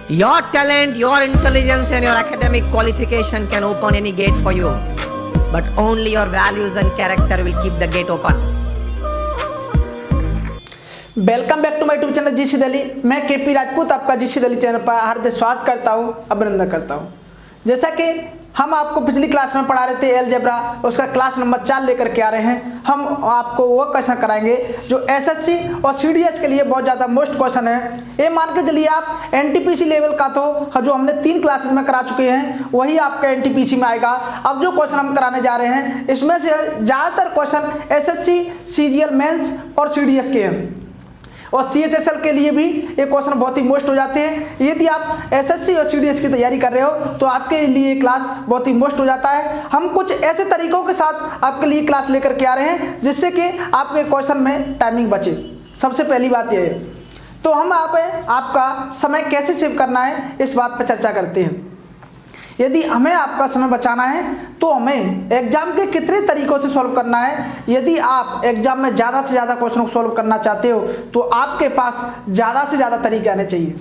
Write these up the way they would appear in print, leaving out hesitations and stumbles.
Your talent, your intelligence and your academic qualification can open any gate for you. But only your values and character will keep the gate open. Welcome back to my YouTube channel GC Delhi. मैं KP Rajput आपका GC Delhi channel पर हार्दिक स्वागत करता हूं, अभिनंदन करता हूं। जैसा कि हम आपको पिछली क्लास में पढ़ा रहे थे अलजेब्रा, उसका क्लास नंबर 4 लेकर के आ रहे हैं। हम आपको वो क्वेश्चन कराएंगे जो एसएससी और सीडीएस के लिए बहुत ज़्यादा मोस्ट क्वेश्चन है। ये मान के चलिए आप एनटीपीसी लेवल का तो जो हमने 3 क्लासेस में करा चुके हैं वही आपका एनटीपीसी में आएगा। अब जो क्वेश्चन हम कराने जा रहे हैं इसमें से ज़्यादातर क्वेश्चन एसएससी, सीजीएल मेंस और सीडीएस के हैं और सीएचएसएल के लिए भी ये क्वेश्चन बहुत ही मोस्ट हो जाते हैं। यदि आप एसएससी और सीडीएस की तैयारी कर रहे हो तो आपके लिए क्लास बहुत ही मोस्ट हो जाता है। हम कुछ ऐसे तरीकों के साथ आपके लिए क्लास लेकर के आ रहे हैं जिससे कि आपके क्वेश्चन में टाइमिंग बचे। सबसे पहली बात यह है, तो हम आपका समय कैसे सेव करना है इस बात पर चर्चा करते हैं। यदि हमें आपका समय बचाना है तो हमें एग्जाम के कितने तरीकों से सॉल्व करना है। यदि आप एग्जाम में ज़्यादा से ज़्यादा क्वेश्चन को सॉल्व करना चाहते हो तो आपके पास ज़्यादा से ज़्यादा तरीके आने चाहिए।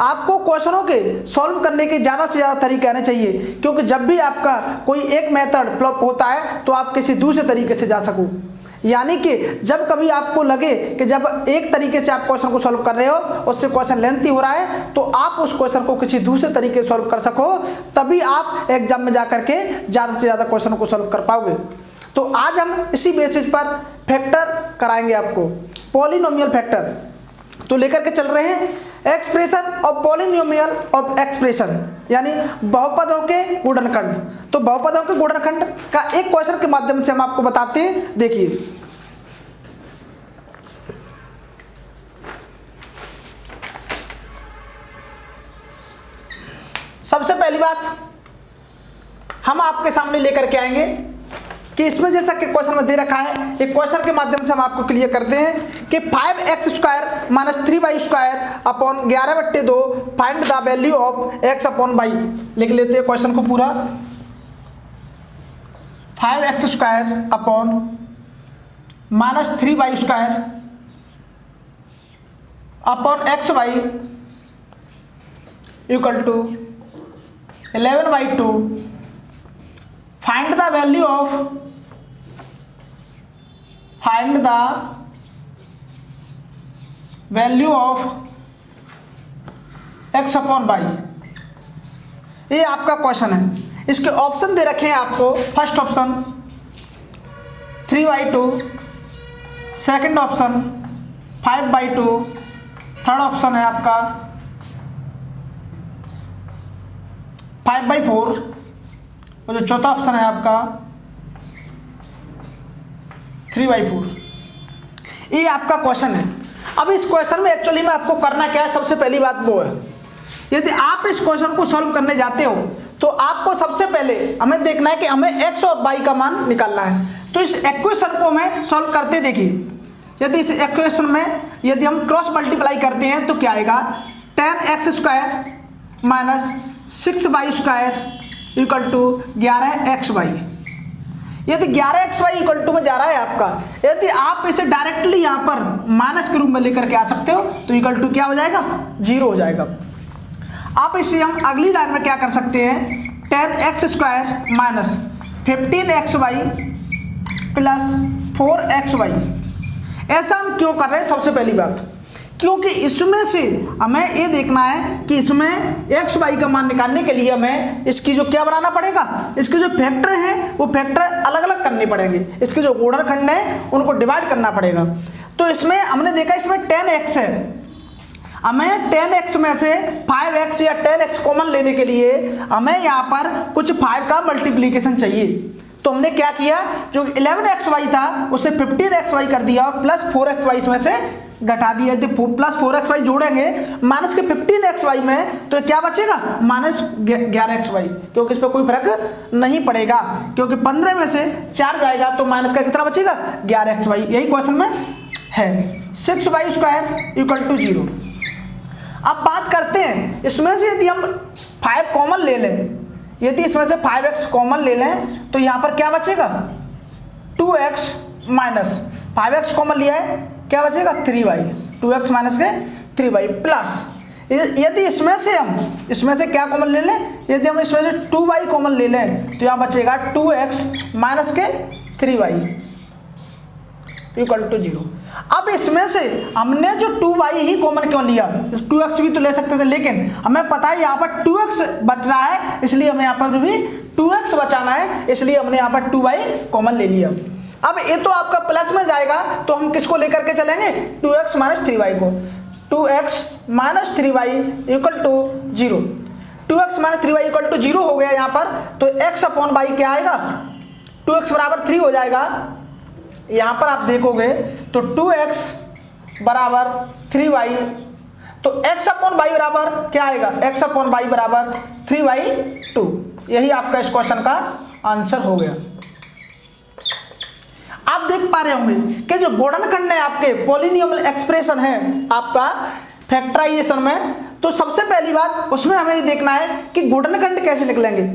आपको क्वेश्चनों के सॉल्व करने के ज़्यादा से ज़्यादा तरीके आने चाहिए, क्योंकि जब भी आपका कोई एक मेथड फ्लॉप होता है तो आप किसी दूसरे तरीके से जा सको। यानी कि जब कभी आपको लगे कि जब एक तरीके से आप क्वेश्चन को सॉल्व कर रहे हो उससे क्वेश्चन लेंथी हो रहा है तो आप उस क्वेश्चन को किसी दूसरे तरीके से सॉल्व कर सको, तभी आप एग्जाम में जाकर के ज़्यादा से ज़्यादा क्वेश्चन को सॉल्व कर पाओगे। तो आज हम इसी बेसिस पर फैक्टर कराएंगे आपको, पॉलिनोमियल फैक्टर। तो लेकर के चल रहे हैं expression of polynomial of expression, यानी बहुपदों के गुणनखंड। तो बहुपदों के गुणनखंड का एक क्वेश्चन के माध्यम से हम आपको बताते हैं। देखिए, सबसे पहली बात हम आपके सामने लेकर के आएंगे कि इसमें जैसा कि क्वेश्चन में दे रखा है, एक क्वेश्चन के माध्यम से हम आपको क्लियर करते हैं कि 5x² - 3y² upon 11/2 find the value of x upon y। लिख लेते हैं क्वेश्चन को पूरा। 5x² upon -3y² upon xy equal to 11/2 find the value of x upon y। ये आपका क्वेश्चन है। इसके ऑप्शन दे रखे हैं आपको। First option 3/2, second option 5/2, third option है आपका 5/4 और जो चौथा ऑप्शन है आपका 3/4। ये आपका क्वेश्चन है। अब इस क्वेश्चन में एक्चुअली में आपको करना क्या है, सबसे पहली बात वो है, यदि आप इस क्वेश्चन को सॉल्व करने जाते हो तो आपको सबसे पहले हमें देखना है कि हमें x और y का मान निकालना है। तो इस इक्वेशन को हमें सॉल्व करते देखिए। यदि इस इक्वेशन में यदि हम क्रॉस मल्टीप्लाई करते हैं तो क्या आएगा, 10x² - 6y² equal to 11xy। यदि 11xy इक्वल टू में जा रहा है आपका, यदि आप इसे डायरेक्टली यहाँ पर माइनस के रूप में लेकर के आ सकते हो तो इक्वल टू क्या हो जाएगा, 0 हो जाएगा। आप इसे हम अगली लाइन में क्या कर सकते हैं, 10x² - 15xy प्लस 4xy। ऐसा हम क्यों कर रहे हैं, सबसे पहली बात क्योंकि इसमें से हमें ये देखना है कि इसमें एक्स वाई का मान निकालने के लिए हमें इसकी जो क्या बनाना पड़ेगा, इसके जो फैक्टर हैं वो फैक्टर अलग अलग करने पड़ेंगे। इसके जो गुणनखंड हैं उनको डिवाइड करना पड़ेगा। तो इसमें हमने देखा इसमें 10x है, हमें 10x में से 5x या 10x कॉमन लेने के लिए हमें यहाँ पर कुछ 5 का मल्टीप्लीकेशन चाहिए। तो हमने क्या किया, जो 11xy था उसे 15xy कर दिया और प्लस 4xy इसमें से घटा दिया। तो प्लस 4xy जोड़ेंगे माइनस के 15xy में तो क्या बचेगा, -11xy, क्योंकि इस पर कोई फर्क नहीं पड़ेगा, क्योंकि 15 में से 4 जाएगा तो माइनस का कितना बचेगा, 11xy। यही क्वेश्चन में है। 6y² equal to 0। अब बात करते हैं इसमें से यदि हम 5 कॉमन ले लें, यदि इसमें से 5x कॉमन ले लें तो यहाँ पर क्या बचेगा, 2x माइनस 5x कॉमन लिया है, क्या बचेगा 3y, 2x माइनस के 3y प्लस यदि इसमें से क्या कॉमन ले लें, यदि हम इसमें से 2y कॉमन ले लें तो यहाँ बचेगा 2x माइनस के 3y इक्वल टू 0। अब इसमें से हमने जो 2y ही कॉमन क्यों लिया, 2x भी तो ले सकते थे, लेकिन हमें पता है यहाँ पर 2x बच रहा है, इसलिए हमें यहाँ पर भी 2x बचाना है, इसलिए हमने यहाँ पर 2y कॉमन ले लिया। अब ये तो आपका प्लस में जाएगा, तो हम किसको लेकर के चलेंगे, 2x माइनस 3y को। 2x minus 3y equal to 0। 2x minus 3y equal to 0 हो गया यहाँ पर, तो x अपॉन y क्या आएगा, 2x बराबर 3 हो जाएगा। यहाँ पर आप देखोगे तो 2x बराबर 3y, तो x अपॉन y बराबर क्या आएगा, x अपॉन y बराबर 3y2। यही आपका इस क्वेश्चन का आंसर हो गया। आप देख पा रहे होंगे कि जो गुणनखंड है आपके पॉलिनोमियल एक्सप्रेशन है आपका फैक्टराइजेशन में, तो सबसे पहली बात उसमें हमें ये देखना है कि गुणनखंड कैसे निकलेंगे।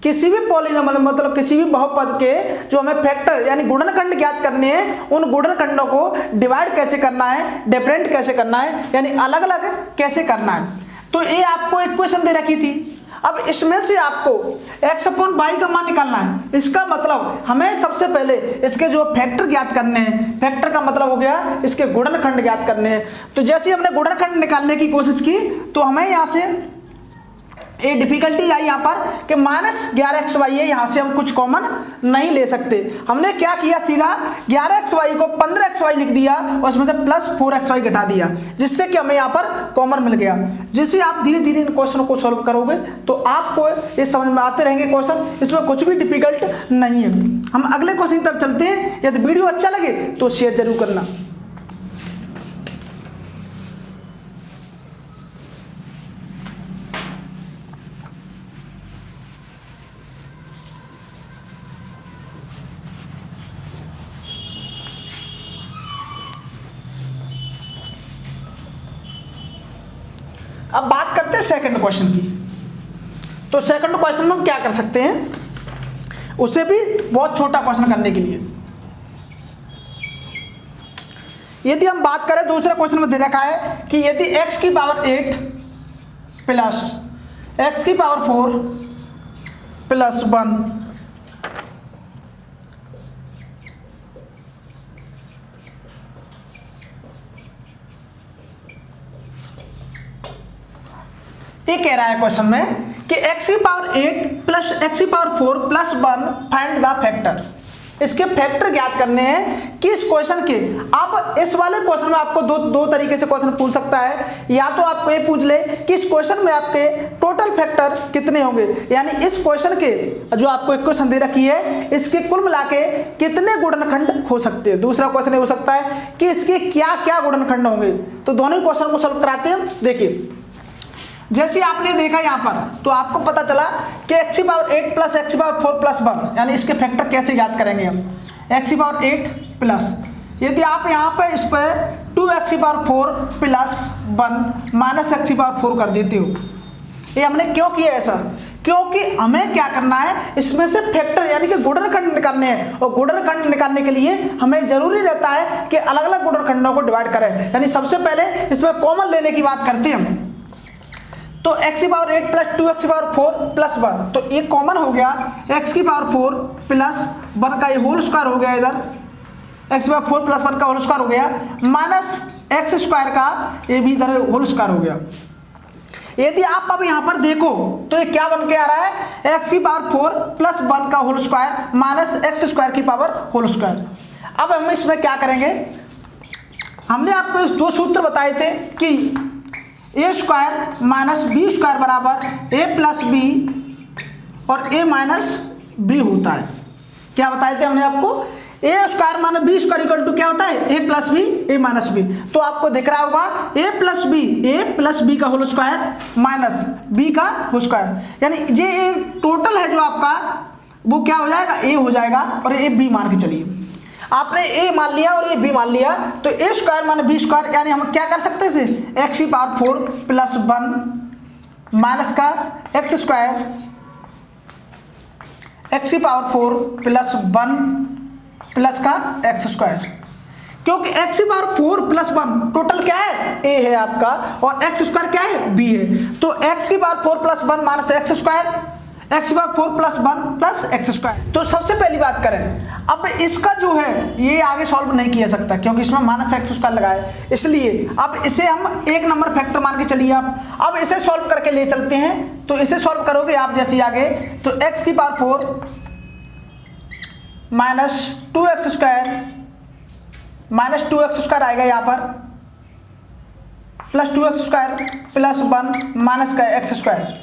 किसी भी पॉलिनोमियल मतलब किसी भी बहुपद के जो हमें फैक्टर यानी गुणनखंड ज्ञात करने हैं, उन गुणनखंडों को डिवाइड कैसे करना है, डिफरेंट कैसे करना है, यानी अलग अलग कैसे करना है। तो ये आपको इक्वेशन दे रखी थी। अब इसमें से आपको x अपॉन y का मान निकालना है। इसका मतलब हमें सबसे पहले इसके जो फैक्टर ज्ञात करने हैं, फैक्टर का मतलब हो गया इसके गुणनखंड ज्ञात करने हैं। तो जैसे हमने गुणनखंड निकालने की कोशिश की तो हमें यहाँ से ये डिफिकल्टी आई यहाँ पर कि माइनस 11xy है, यहाँ से हम कुछ कॉमन नहीं ले सकते। हमने क्या किया, सीधा 11xy को 15xy लिख दिया और उसमें से प्लस 4xy घटा दिया, जिससे कि हमें यहाँ पर कॉमन मिल गया। जिससे आप धीरे धीरे इन क्वेश्चनों को सॉल्व करोगे तो आपको ये समझ में आते रहेंगे क्वेश्चन, इसमें कुछ भी डिफिकल्ट नहीं है। हम अगले क्वेश्चन की तरफ चलते हैं। यदि वीडियो अच्छा लगे तो शेयर जरूर करना। अब बात करते हैं सेकंड क्वेश्चन की। तो सेकंड क्वेश्चन में हम क्या कर सकते हैं, उसे भी बहुत छोटा क्वेश्चन करने के लिए यदि हम बात करें, दूसरे क्वेश्चन में दे रखा है कि यदि x की पावर 8 प्लस x की पावर 4 प्लस 1 ये कह रहा है क्वेश्चन में कि x की पावर 8 प्लस x की power 4 plus 1 find the factor. इसके फैक्टर ज्ञात करने हैं कि इस क्वेश्चन के। अब इस वाले क्वेश्चन में आपको दो तरीके से क्वेश्चन पूछ सकता है। या तो आपको ये पूछ ले कि इस क्वेश्चन में आपके टोटल फैक्टर कितने होंगे, यानी इस क्वेश्चन के जो आपको इक्वेशन दे रखी है इसके कुल मिला के कितने गुणनखंड हो सकते हैं। दूसरा क्वेश्चन हो सकता है कि इसके क्या क्या गुणनखंड होंगे। तो दोनों ही क्वेश्चन को सॉल्व कराते हैं। देखिए, जैसे आपने देखा यहाँ पर तो आपको पता चला कि x की पावर 8 प्लस x की पावर 4 प्लस 1, यानी इसके फैक्टर कैसे याद करेंगे हम। x की पावर 8 प्लस, यदि आप यहाँ पे इस पर 2x की पावर 4 प्लस 1 माइनस x की पावर 4 कर देते हो। ये हमने क्यों किया ऐसा, क्योंकि हमें क्या करना है, इसमें से फैक्टर यानी कि गुणनखंड निकालने हैं। और गुणनखंड निकालने के लिए हमें जरूरी रहता है कि अलग अलग गुणनखंडों को डिवाइड करें। यानी सबसे पहले इसमें कॉमन लेने की बात करते हैं हम। तो x की पावर 8 प्लस 2x की पावर 4 प्लस 1, तो ये कॉमन हो गया। x की पावर 4 प्लस 1 का ये होल स्क्वायर हो गया, इधर x की पावर 4 प्लस 1 का होल स्क्वायर हो गया, माइनस x स्क्वायर का ये भी इधर होल स्क्वायर हो गया। यदि आप अब यहाँ पर देखो तो ये क्या बन के आ रहा है, x की पावर 4 प्लस 1 का whole square minus x square की पावर होल स्क्वायर। अब हम इसमें क्या करेंगे, हमने आपको इस दो सूत्र बताए थे कि ए स्क्वायर माइनस बी स्क्वायर बराबर ए प्लस बी और ए माइनस बी होता है। क्या बताए थे हमने आपको, a square minus B square equal to क्या होता है, a plus b a minus b. तो आपको दिख रहा होगा ए प्लस बी का होल स्क्वायर माइनस बी का होल स्क्वायर, यानी ये टोटल है जो आपका वो क्या हो जाएगा, ए हो जाएगा। और ए बी मान के चलिए, आपने ए मान लिया और ए बी मान लिया, तो ए स्क्वायर माने बी स्क्वायर, यानी हम क्या कर सकते हैं इसे, एक्स की पावर 4 प्लस 1 माइनस का एक्स स्क्वायर, एक्स की पावर 4 प्लस 1 प्लस का एक्स स्क्वायर। क्योंकि एक्स की पावर 4 प्लस 1 टोटल क्या है, ए है आपका, और एक्स स्क्वायर क्या है, बी है। तो एक्स की power 4 plus 1 minus x square, x की power 4 plus 1 plus x square. तो सबसे पहली बात करें, अब इसका जो है ये आगे सॉल्व नहीं किया सकता क्योंकि इसमें माइनस एक्स स्क्वायर लगा है, इसलिए अब इसे हम एक नंबर फैक्टर मान के चलिए आप। अब इसे सॉल्व करके ले चलते हैं, तो इसे सॉल्व करोगे आप जैसे आगे, तो एक्स की power 4 minus 2x square minus 2x square आएगा यहाँ पर, plus 2x square plus 1 minus का एक्स स्क्वायर।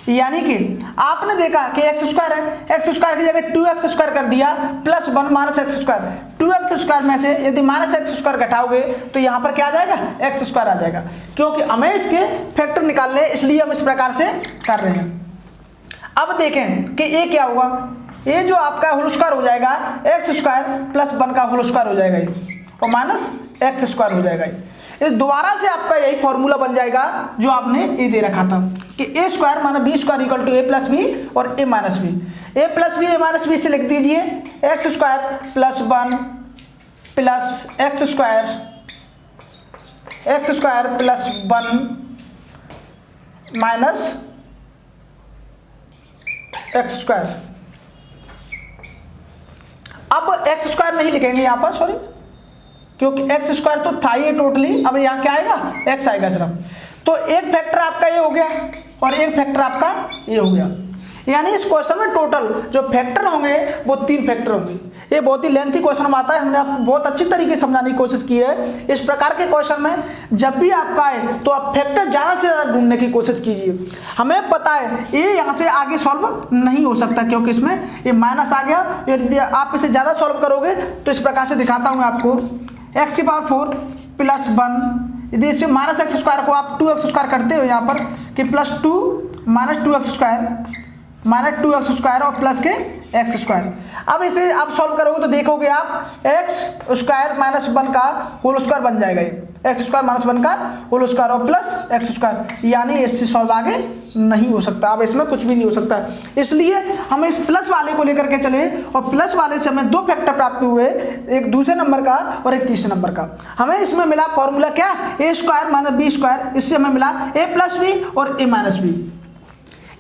यानी कि आपने देखा कि एक्स स्क्वायर है, एक्स स्क्वायर की जगह 2x स्क्वायर कर दिया plus 1 minus x square. 2x square में से यदि माइनस एक्स स्क्वायर घटाओगे तो यहाँ पर क्या आ जाएगा, एक्स स्क्वायर आ जाएगा, क्योंकि हमें इसके फैक्टर निकालने इसलिए हम इस प्रकार से कर रहे हैं। अब देखें कि ये क्या हुआ, ये जो आपका होल स्क्वायर हो जाएगा एक्स स्क्वायर प्लस 1 का होल स्क्वायर हो जाएगा ये, और माइनस एक्स स्क्वायर हो जाएगा ये। दोबारा से आपका यही फॉर्मूला बन जाएगा जो आपने ये दे रखा था कि ए square minus B square equal to a plus B और a minus b. A plus b a minus b से लिख दीजिए x square plus 1 plus x square plus 1 minus x square. अब एक्स स्क्वायर नहीं लिखेंगे यहाँ पर, सॉरी, क्योंकि एक्स स्क्वायर तो था ही टोटली, अब यहाँ क्या आएगा, एक्स आएगा सिर्फ। तो एक फैक्टर आपका ये हो गया और एक फैक्टर आपका ये हो गया, यानी इस क्वेश्चन में टोटल जो फैक्टर होंगे वो 3 फैक्टर होंगे। ये बहुत ही लेंथी क्वेश्चन आता है, हमने आपको बहुत अच्छी तरीके से समझाने की कोशिश की है। इस प्रकार के क्वेश्चन में जब भी आपका आए तो आप फैक्टर ज़्यादा से ज़्यादा ढूंढने की कोशिश कीजिए। हमें पता है ये यहाँ से आगे सॉल्व नहीं हो सकता क्योंकि इसमें ये माइनस आ गया। यदि आप इसे ज़्यादा सॉल्व करोगे तो इस प्रकार से दिखाता हूँ मैं आपको, एक्स की पावर 4 प्लस 1, यदि इससे माइनस एक्स स्क्वायर को आप 2x स्क्वायर करते हो यहाँ पर कि प्लस 2 माइनस 2x स्क्वायर और प्लस के एक्स स्क्वायर। अब इसे आप सॉल्व करोगे तो देखोगे आप एक्स स्क्वायर माइनस 1 का होल स्क्वायर बन जाएगा, ये एक्स स्क्वायर माइनस 1 का होल स्क्वायर और प्लस एक्स स्क्वायर, यानी इससे सॉल्व आगे नहीं हो सकता। अब इसमें कुछ भी नहीं हो सकता, इसलिए हम इस प्लस वाले को लेकर के चले और प्लस वाले से हमें 2 फैक्टर प्राप्त हुए, एक दूसरे नंबर का और एक तीसरे नंबर का। हमें इसमें मिला फॉर्मूला क्या, ए स्क्वायर माइनस बी स्क्वायर, इससे हमें मिला ए प्लस बी और ए माइनस बी।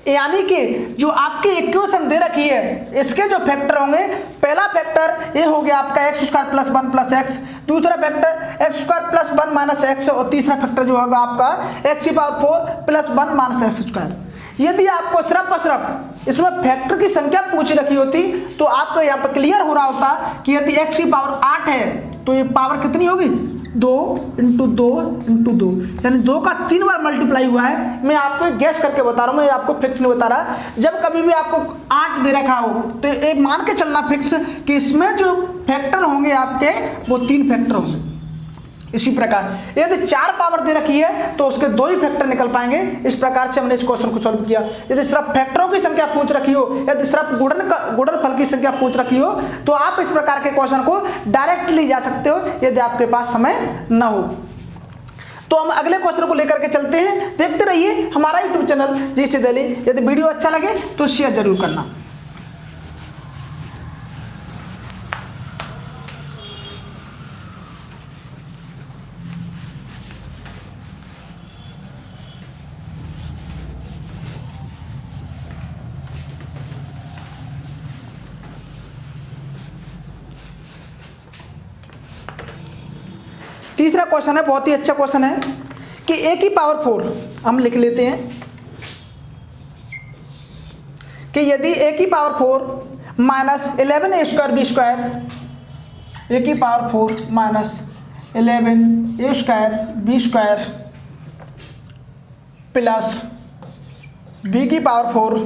यानी कि जो आपकी इक्वेशन दे रखी है इसके जो फैक्टर होंगे, पहला फैक्टर ये हो गया आपका x square plus 1 plus x, दूसरा factor x square plus 1 minus x, और तीसरा फैक्टर जो होगा आपका एक्स की power 4 plus 1 minus x square. यदि आपको सिर्फ और सिर्फ इसमें फैक्टर की संख्या पूछ रखी होती तो आपको यहाँ पर क्लियर हो रहा होता कि यदि एक्स की पावर 8 है तो ये पावर कितनी होगी, 2 इंटू 2 इंटू 2, यानी 2 का 3 बार मल्टीप्लाई हुआ है। मैं आपको गैस करके बता रहा हूँ, मैं आपको फिक्स नहीं बता रहा। जब कभी भी आपको 8 दे रखा हो तो एक मान के चलना फिक्स कि इसमें जो फैक्टर होंगे आपके वो 3 फैक्टर होंगे। इसी प्रकार यदि 4 पावर दे रखी है तो उसके 2 ही फैक्टर निकल पाएंगे। इस प्रकार से हमने इस क्वेश्चन को सॉल्व किया। यदि सिर्फ फैक्टरों की संख्या पूछ रखी हो, यदि सिर्फ गुणनफल की संख्या पूछ रखी हो तो आप इस प्रकार के क्वेश्चन को डायरेक्टली जा सकते हो यदि आपके पास समय न हो। तो हम अगले क्वेश्चन को लेकर के चलते हैं, देखते रहिए हमारा यूट्यूब चैनल जीसी दिल्ली। यदि वीडियो अच्छा लगे तो शेयर जरूर करना। तीसरा क्वेश्चन है, बहुत ही अच्छा क्वेश्चन है कि ए की पावर 4 हम लिख लेते हैं कि यदि ए की power 4 minus 11 a square b square, a की power 4 minus 11 a square b square plus b की power 4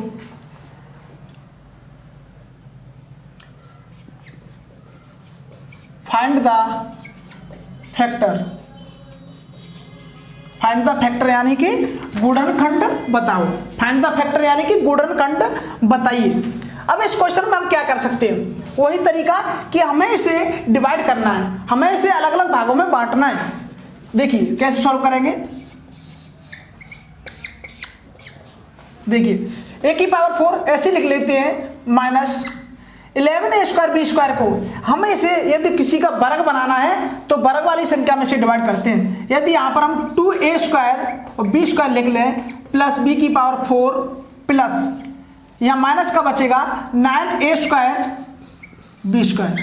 find the factor, find the factor यानी कि गुणनखंड बताओ। फाइंड द फैक्टर यानी कि गुणनखंड बताइए। अब इस क्वेश्चन में हम क्या कर सकते हैं, वही तरीका कि हमें इसे डिवाइड करना है, हमें इसे अलग अलग भागों में बांटना है। देखिए कैसे सॉल्व करेंगे। देखिए ए की पावर 4 ऐसे लिख लेते हैं, माइनस 11a² को हमें इसे यदि किसी का वर्ग बनाना है तो वर्ग वाली संख्या में से डिवाइड करते हैं। यदि यहाँ पर हम 2a² और b² लिख लें प्लस b की पावर 4 प्लस यहाँ माइनस का बचेगा 9a² b²।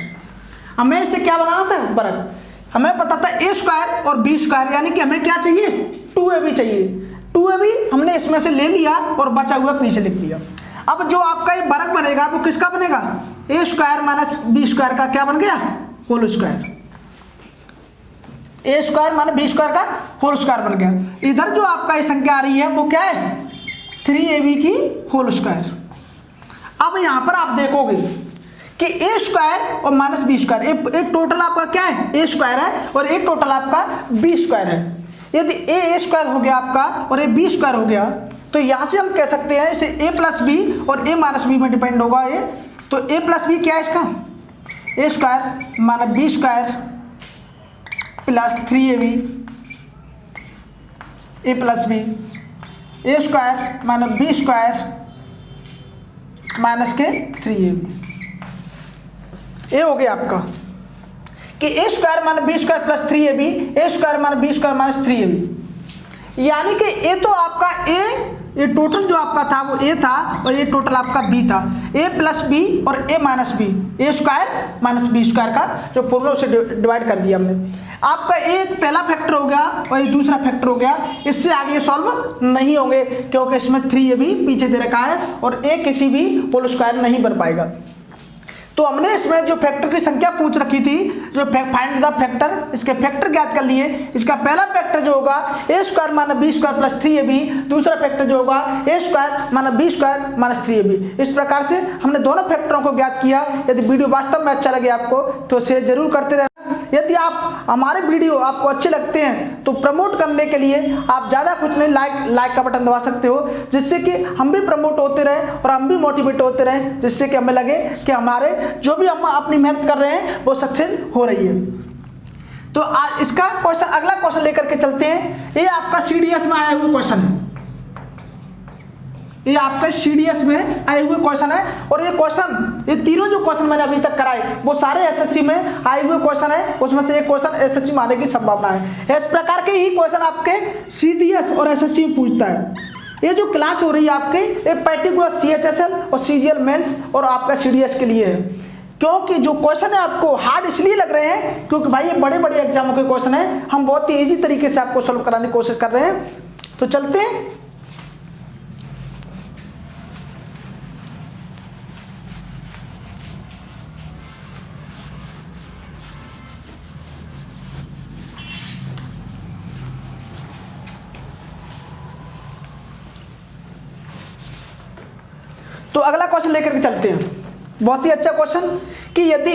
हमें इसे क्या बनाना था, वर्ग। हमें पता था a² और b² यानी कि हमें क्या चाहिए, 2ab चाहिए। 2ab हमने इसमें से ले लिया और बचा हुआ पीछे लिख दिया। अब जो आपका ये वर्ग बनेगा वो किसका बनेगा, a² माइनस b² का क्या बन गया, whole square. a² minus b² का होल स्क्वायर बन गया। इधर जो आपका ये संख्या आ रही है वो क्या है, 3ab की होल स्क्वायर। अब यहां पर आप देखोगे कि a² और माइनस b², एक टोटल आपका क्या है, a² है और एक टोटल आपका b² है। यदि a² हो गया आपका और a b² हो गया तो यहां से हम कह सकते हैं इसे a प्लस बी और a माइनस बी में डिपेंड होगा ये। तो a प्लस बी क्या है इसका, a² minus b² plus 3ab, a plus B, a² minus b² minus के 3ab। ये हो गया आपका कि a² minus b² plus 3ab, a² minus b² minus 3ab। यानी कि ये तो आपका ये टोटल जो आपका था वो a था और ये टोटल आपका b था। a प्लस बी और a minus B, a² minus b² का जो फॉर्मूला उसे डिवाइड कर दिया हमने। आपका एक पहला फैक्टर हो गया और ये दूसरा फैक्टर हो गया। इससे आगे ये सॉल्व नहीं होंगे क्योंकि इसमें 3ab पीछे दे रखा है और a किसी भी होल स्क्वायर नहीं बन पाएगा। तो हमने इसमें जो फैक्टर की संख्या पूछ रखी थी, जो फाइंड द फैक्टर, इसके फैक्टर ज्ञात कर लिए। इसका पहला फैक्टर जो होगा a² minus b² plus 3ab, दूसरा फैक्टर जो होगा a² minus b² minus 3ab। इस प्रकार से हमने दोनों फैक्टरों को ज्ञात किया। यदि वीडियो वास्तव में अच्छा लगे आपको तो शेयर जरूर करते रहना। यदि आप हमारे वीडियो आपको अच्छे लगते हैं तो प्रमोट करने के लिए आप ज़्यादा कुछ नहीं, लाइक का बटन दबा सकते हो, जिससे कि हम भी प्रमोट होते रहें और हम भी मोटिवेट होते रहें, जिससे कि हमें लगे कि हमारे जो भी हम अपनी मेहनत कर रहे हैं वो सक्सेस हो रही है। तो आज इसका क्वेश्चन, अगला क्वेश्चन लेकर के चलते हैं। ये आपका CDS में आया हुआ क्वेश्चन है, ये आपका CDS में आए हुए क्वेश्चन है। और ये क्वेश्चन, ये तीनों जो क्वेश्चन मैंने अभी तक कराए वो सारे SSC में आए हुए क्वेश्चन है। उसमें से एक क्वेश्चन SSC में आने की संभावना है। इस प्रकार के ही क्वेश्चन आपके CDS और SSC में पूछता है। ये जो क्लास हो रही है आपकी, एक पर्टिकुलर CHSL और CGL मेंस और आपका CDS के लिए है। क्योंकि जो क्वेश्चन है आपको हार्ड इसलिए लग रहे हैं क्योंकि भाई ये बड़े बड़े एग्जामों के क्वेश्चन है। हम बहुत ही ईजी तरीके से आपको सॉल्व कराने की कोशिश कर रहे हैं। तो चलते हैं। तो अगला क्वेश्चन लेकर के चलते हैं। बहुत ही अच्छा क्वेश्चन कि यदि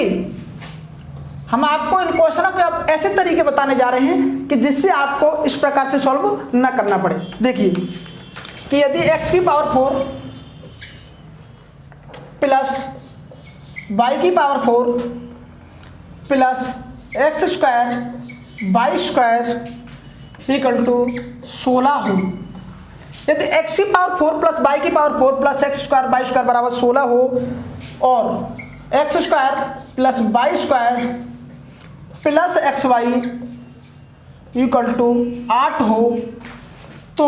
हम आपको इन क्वेश्चनों के अब ऐसे तरीके बताने जा रहे हैं कि जिससे आपको इस प्रकार से सॉल्व ना करना पड़े। देखिए कि यदि x की पावर 4 प्लस y की power 4 plus x² y² equal to 16 हो, यदि x की पावर 4 प्लस y की पावर 4 प्लस x² y² बराबर 16 हो और x² plus y² plus xy equal to 8 हो, तो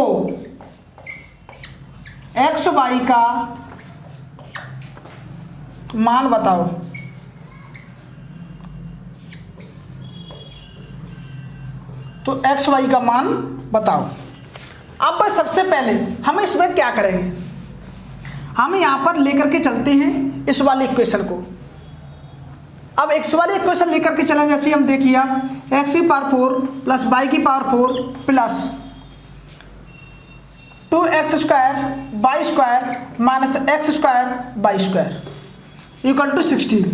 xy का मान बताओ। तो xy का मान बताओ। अब सबसे पहले हम इसमें क्या करेंगे, हम यहां पर लेकर के चलते हैं इस वाले इक्वेशन को। अब x वाले इक्वेशन लेकर के चलें, जैसे हम देखिए x की पावर 4 प्लस y की power 4 plus 2x² y² minus x² y² equal to 16।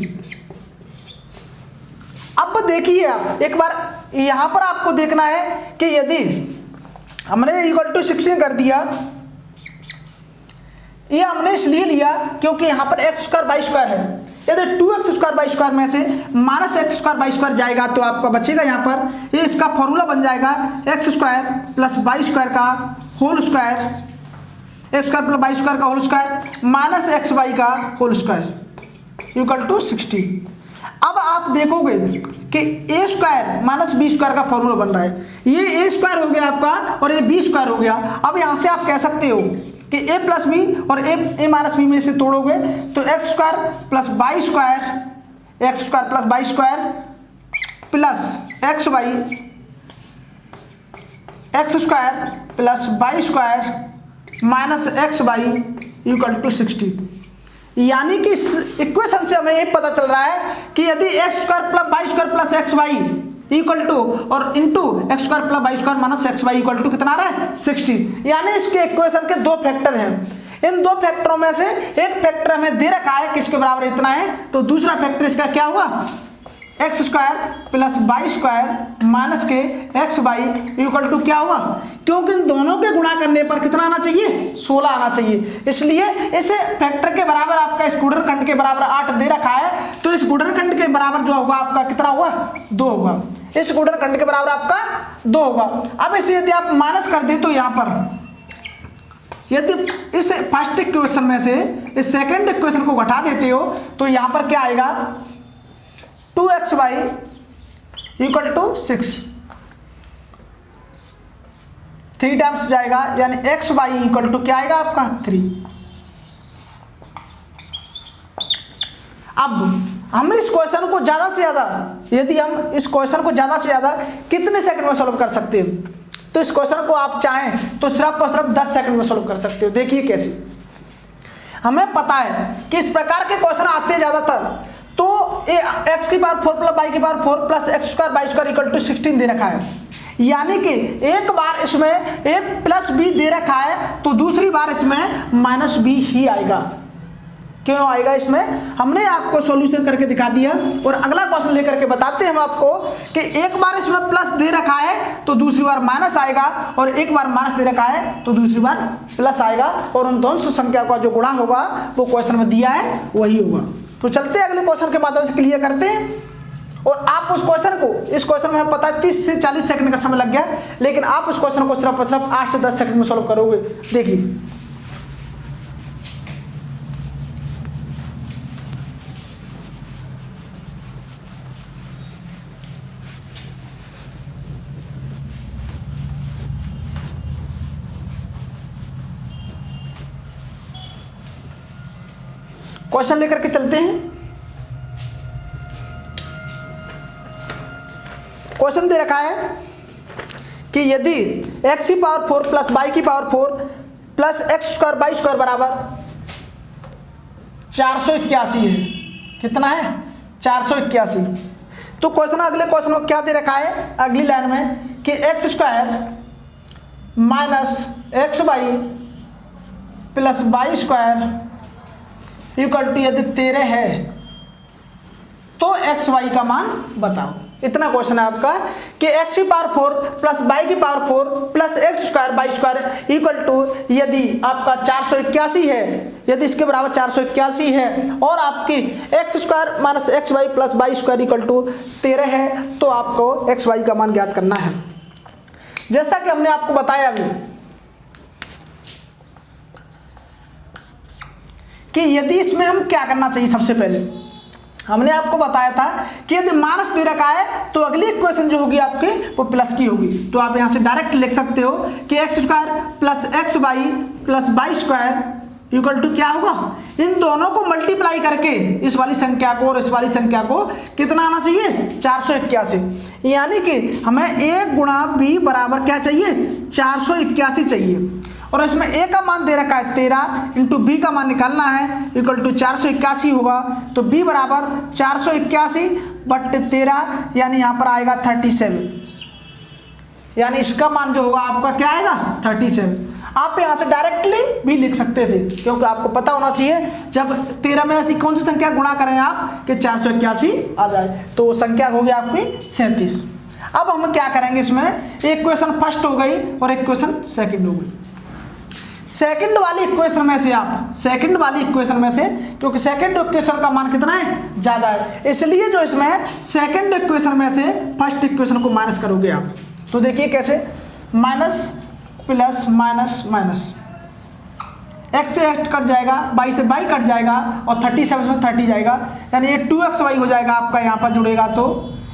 अब देखिए आप एक बार यहां पर आपको देखना है कि यदि हमने इक्वल टू 16 कर दिया, ये हमने इसलिए लिया क्योंकि यहां पर x² y² है। यदि 2x² y² में से माइनस x² y² जाएगा तो आपका बचेगा यहां पर, ये इसका फॉर्मूला बन जाएगा x² प्लस y² का whole square, x² plus y² का होल स्क्वायर माइनस xy का होल स्क्वायर। Equal to 60। अब आप देखोगे कि ए स्क्वायर माइनस बी स्क्वायर का फॉर्मूला बन रहा है, ये ए स्क्वायर हो गया आपका और ये बी स्क्वायर हो गया। अब यहाँ से आप कह सकते हो कि ए प्लस बी और ए माइनस बी में से तोड़ोगे तो X square plus Y square, X square plus Y square plus x Y, X square plus Y square minus x Y equal to 60। यानी कि इस इक्वेशन से हमें ये पता चल रहा है कि यदि x square plus Y square plus x Y equal to और into x square plus Y square minus x Y equal to कितना आ रहा है 60। यानी इसके इक्वेशन के दो फैक्टर हैं, इन दो फैक्टरों में से एक फैक्टर हमें दे रखा है किसके बराबर इतना है, तो दूसरा फैक्टर इसका क्या हुआ X square plus Y square minus के एक्स वाई इक्वल टू क्या हुआ, क्योंकि इन दोनों के गुणा करने पर कितना आना चाहिए 16 आना चाहिए। इसलिए इस फैक्टर के बराबर आपका इस गुणनखंड के बराबर 8 दे रखा है, तो इस गुणनखंड के बराबर जो होगा आपका कितना हुआ 2 होगा, इस गुणनखंड के बराबर आपका 2 होगा। अब इसे यदि आप माइनस कर दे तो यहाँ पर यदि इस फर्स्ट इक्वेशन में से इस सेकेंड इक्वेशन को घटा देते हो तो यहाँ पर क्या आएगा 2xy इक्वल टू 6, 3 टाइम्स जाएगा यानी xy इक्वल टू क्या आएगा आपका 3। अब हम इस क्वेश्चन को ज्यादा से ज्यादा, यदि हम इस क्वेश्चन को ज्यादा से ज्यादा कितने सेकंड में सॉल्व कर सकते हैं, तो इस क्वेश्चन को आप चाहें तो सिर्फ और सिर्फ 10 सेकंड में सॉल्व कर सकते हो। देखिए कैसे, हमें पता है कि इस प्रकार के क्वेश्चन आते हैं ज्यादातर, तो एक्स की पावर 4 प्लस वाई की power 4 plus x square Y square equal to 16 दे रखा है। यानी कि एक बार इसमें ए प्लस बी दे रखा है तो दूसरी बार इसमें माइनस बी ही आएगा। क्यों आएगा इसमें, हमने आपको सॉल्यूशन करके दिखा दिया और अगला क्वेश्चन लेकर के बताते हैं हम आपको कि एक बार इसमें प्लस दे रखा है तो दूसरी बार माइनस आएगा और एक बार माइनस दे रखा है तो दूसरी बार प्लस आएगा और उन दोनों संख्या का जो गुणा होगा वो क्वेश्चन में दिया है वही होगा। तो चलते हैं अगले क्वेश्चन के माध्यम से क्लियर करते हैं। और आप उस क्वेश्चन को, इस क्वेश्चन में हमें पता है 30 से 40 सेकंड का समय लग गया, लेकिन आप उस क्वेश्चन को सिर्फ और सिर्फ 8 से 10 सेकंड में सॉल्व करोगे। देखिए क्वेश्चन लेकर के चलते हैं। क्वेश्चन दे रखा है कि यदि x की पावर 4 प्लस y की power 4 plus x square Y square बराबर 481 है, कितना है 481। तो क्वेश्चन अगले क्वेश्चन में क्या दे रखा है अगली लाइन में कि X square minus x Y plus Y square equal to यदि 13 है तो एक्स वाई का मान बताओ। इतना क्वेश्चन है आपका कि एक्स की पावर 4 प्लस वाई की power 4 plus x square Y square equal to यदि आपका 481 है, यदि इसके बराबर 481 है और आपकी X square minus x Y plus Y square equal to 13 है तो आपको एक्स वाई का मान ज्ञात करना है। जैसा कि हमने आपको बताया अभी कि यदि इसमें हम क्या करना चाहिए, सबसे पहले हमने आपको बताया था कि यदि माइनस दे रखा है तो अगली इक्वेशन जो होगी आपकी वो प्लस की होगी। तो आप यहां से डायरेक्ट लिख सकते हो कि X square plus x Y plus Y square equal to क्या होगा, इन दोनों को मल्टीप्लाई करके इस वाली संख्या को और इस वाली संख्या को कितना आना चाहिए 481। यानी कि हमें a गुणा b बराबर क्या चाहिए 481 चाहिए और इसमें a का मान दे रखा है 13 इंटू b का मान निकालना है इक्वल टू 481 होगा। तो b बराबर 481 बट 13 यानी यहाँ पर आएगा 37, यानी इसका मान जो होगा आपका क्या आएगा 37। आप यहाँ से डायरेक्टली भी लिख सकते थे क्योंकि आपको पता होना चाहिए जब 13 में ऐसी कौन सी संख्या गुणा करें आप कि 481 आ जाए, तो वो संख्या होगी आपकी 37। अब हम क्या करेंगे, इसमें एक क्वेश्चन फर्स्ट हो गई और एक क्वेश्चन सेकंड हो गई। सेकंड वाली इक्वेशन में से आप सेकंड वाली इक्वेशन में से, क्योंकि सेकंड इक्वेशन का मान कितना है ज्यादा है, इसलिए जो इसमें सेकंड इक्वेशन में से फर्स्ट इक्वेशन को माइनस करोगे आप। तो देखिए कैसे, minus plus minus minus x से x कट जाएगा, y से y कट जाएगा और 37 में 30 जाएगा, यानी ये 2xy हो जाएगा आपका यहाँ पर जुड़ेगा तो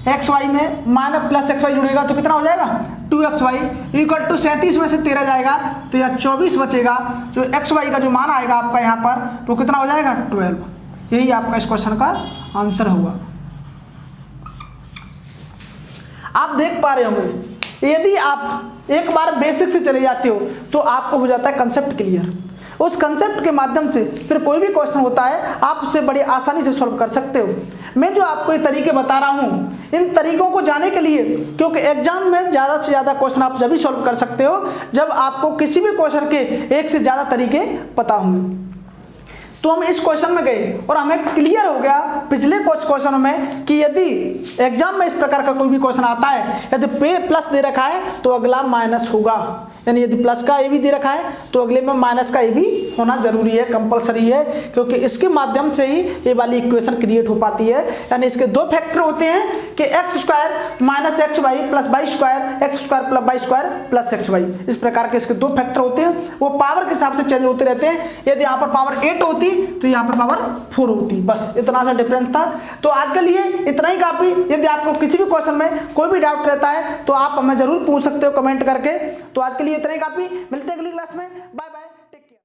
xy में माइनस प्लस xy जुड़ेगा तो कितना हो जाएगा 2xy इक्वल टू 37 में से 13 जाएगा तो यह 24 बचेगा। जो xy का जो मान आएगा आपका यहाँ पर वो कितना हो जाएगा 12। यही आपका इस क्वेश्चन का आंसर होगा। आप देख पा रहे होंगे यदि आप एक बार बेसिक से चले जाते हो तो आपको हो जाता है कंसेप्ट क्लियर। उस कंसेप्ट के माध्यम से फिर कोई भी क्वेश्चन होता है आप उसे बड़ी आसानी से सॉल्व कर सकते हो। मैं जो आपको ये तरीके बता रहा हूँ इन तरीकों को जाने के लिए, क्योंकि एग्जाम में ज़्यादा से ज़्यादा क्वेश्चन आप जब भी सॉल्व कर सकते हो जब आपको किसी भी क्वेश्चन के एक से ज़्यादा तरीके पता होंगे। तो हम इस क्वेश्चन में गए और हमें क्लियर हो गया पिछले कुछ क्वेश्चनों में कि यदि एग्जाम में इस प्रकार का कोई भी क्वेश्चन आता है, यदि पे प्लस दे रखा है तो अगला माइनस होगा, यानी यदि प्लस का ए भी दे रखा है तो अगले में माइनस का ए भी होना जरूरी है, कंपलसरी है, क्योंकि इसके माध्यम से ही ये वाली इक्वेशन क्रिएट हो पाती है। यानी इसके दो फैक्टर होते हैं कि X square minus x Y plus Y square, X square plus Y square plus x Y, इस प्रकार के इसके दो फैक्टर होते हैं। वो पावर के हिसाब से चेंज होते रहते हैं। यदि यहाँ पर पावर 8 होती तो यहाँ पर पावर 4 होती, बस इतना सा डिफरेंस था। तो आज के लिए इतना ही काफी। यदि आपको किसी भी क्वेश्चन में कोई भी डाउट रहता है तो आप हमें जरूर पूछ सकते हो कमेंट करके। तो आज के लिए इतना ही काफी, मिलते हैं अगली क्लास में, बाय बाय।